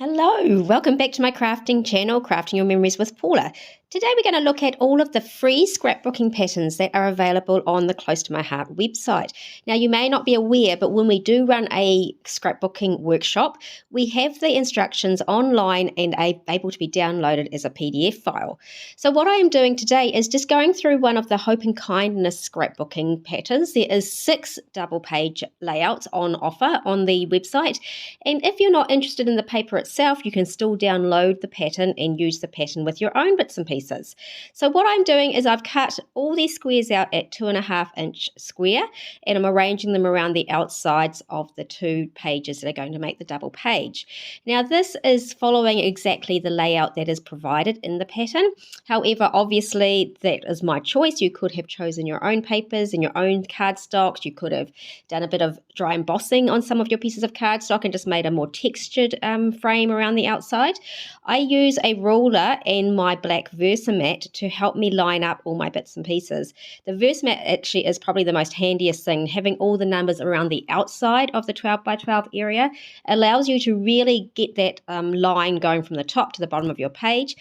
Hello, welcome back to my crafting channel, Crafting Your Memories with Paula. Today we're going to look at all of the free scrapbooking patterns that are available on the Close to My Heart website. Now you may not be aware, but when we do run a scrapbooking workshop, we have the instructions online and able to be downloaded as a PDF file. So what I am doing today is just going through one of the Hope and Kindness scrapbooking patterns. There is 6 double page layouts on offer on the website, and if you're not interested in the paper itself, you can still download the pattern and use the pattern with your own bits and pieces. So what I'm doing is I've cut all these squares out at 2.5-inch square, and I'm arranging them around the outsides of the 2 pages that are going to make the double page. Now this is following exactly the layout that is provided in the pattern. However, obviously that is my choice. You could have chosen your own papers and your own cardstocks. You could have done a bit of dry embossing on some of your pieces of cardstock and just made a more textured frame around the outside. I use a ruler and my black Versamat to help me line up all my bits and pieces. The Versamat actually is probably the most handiest thing. Having all the numbers around the outside of the 12 by 12 area allows you to really get that line going from the top to the bottom of your page,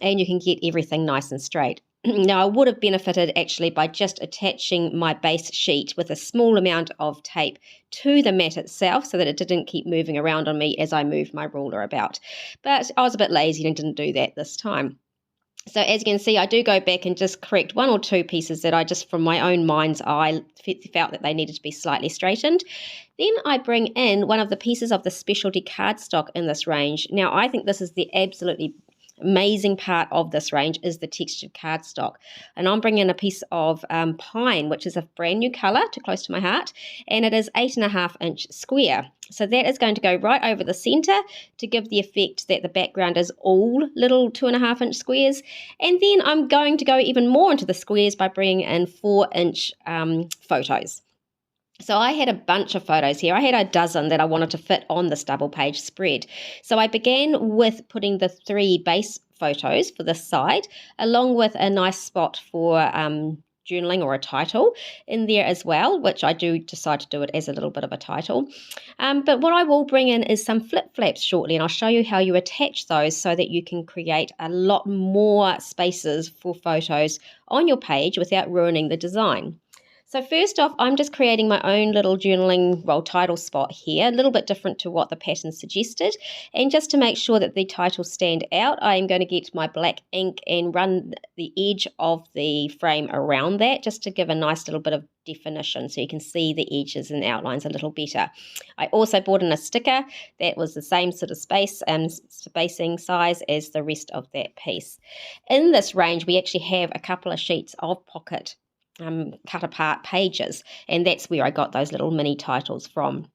and you can get everything nice and straight. Now, I would have benefited actually by just attaching my base sheet with a small amount of tape to the mat itself so that it didn't keep moving around on me as I moved my ruler about. But I was a bit lazy and didn't do that this time. So as you can see, I do go back and just correct 1 or 2 pieces that I just from my own mind's eye felt that they needed to be slightly straightened. Then I bring in one of the pieces of the specialty cardstock in this range. Now, I think this is the absolutely amazing part of this range is the textured cardstock, and I'm bringing in a piece of pine, which is a brand new color to Close to My Heart, and it is 8.5-inch square. So that is going to go right over the center to give the effect that the background is all little 2.5-inch squares. And then I'm going to go even more into the squares by bringing in 4-inch photos. So I had a bunch of photos here. I had a dozen that I wanted to fit on this double page spread. So I began with putting the 3 base photos for this side, along with a nice spot for journaling or a title in there as well, which I do decide to do it as a little bit of a title. But what I will bring in is some flip flaps shortly, and I'll show you how you attach those so that you can create a lot more spaces for photos on your page without ruining the design. So first off, I'm just creating my own little journaling, title spot here, a little bit different to what the pattern suggested. And just to make sure that the titles stand out, I'm going to get my black ink and run the edge of the frame around that just to give a nice little bit of definition so you can see the edges and outlines a little better. I also bought in a sticker that was the same sort of space and spacing size as the rest of that piece. In this range, we actually have a couple of sheets of pocket cut apart pages, and that's where I got those little mini titles from.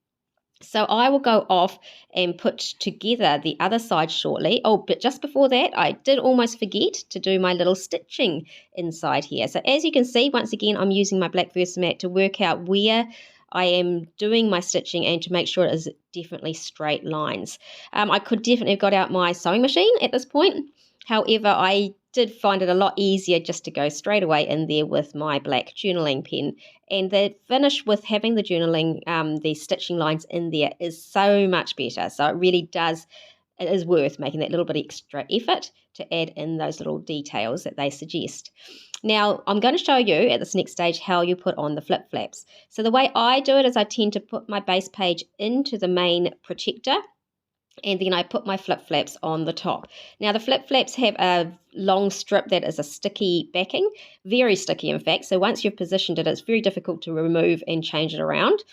So I will go off and put together the other side shortly. Oh, but just before that, I did almost forget to do my little stitching inside here. So as you can see, once again, I'm using my black Versamat to work out where I am doing my stitching and to make sure it is definitely straight lines. I could definitely have got out my sewing machine at this point. However, I did find it a lot easier just to go straight away in there with my black journaling pen. And the finish with having the journaling, the stitching lines in there is so much better. So it really does, it is worth making that little bit extra effort to add in those little details that they suggest. Now, I'm going to show you at this next stage how you put on the flip flaps. So the way I do it is I tend to put my base page into the main protector, and then I put my flip flaps on the top. Now the flip flaps have a long strip that is a sticky backing, very sticky in fact, so once you've positioned it, it's very difficult to remove and change it around.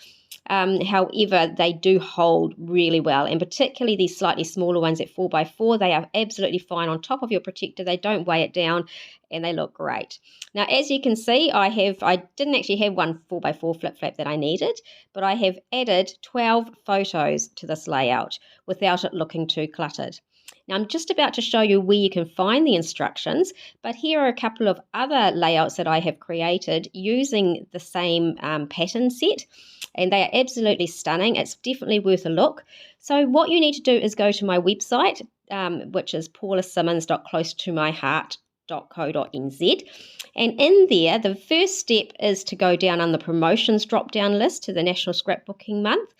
However, they do hold really well, and particularly these slightly smaller ones at 4x4, they are absolutely fine on top of your protector. They don't weigh it down and they look great. Now, as you can see, I didn't actually have one 4x4 flip flap that I needed, but I have added 12 photos to this layout without it looking too cluttered. Now, I'm just about to show you where you can find the instructions, but here are a couple of other layouts that I have created using the same pattern set, and they are absolutely stunning. It's definitely worth a look. So what you need to do is go to my website, which is paulasimmons.closetomyheart.co.nz, and in there, the first step is to go down on the promotions drop-down list to the National Scrapbooking Month.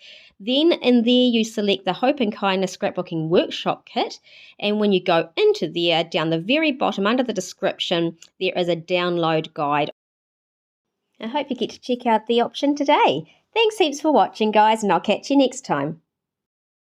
Then in there you select the Hope and Kindness Scrapbooking Workshop Kit, and when you go into there, down the very bottom under the description, there is a download guide. I hope you get to check out the option today. Thanks heaps for watching, guys, and I'll catch you next time.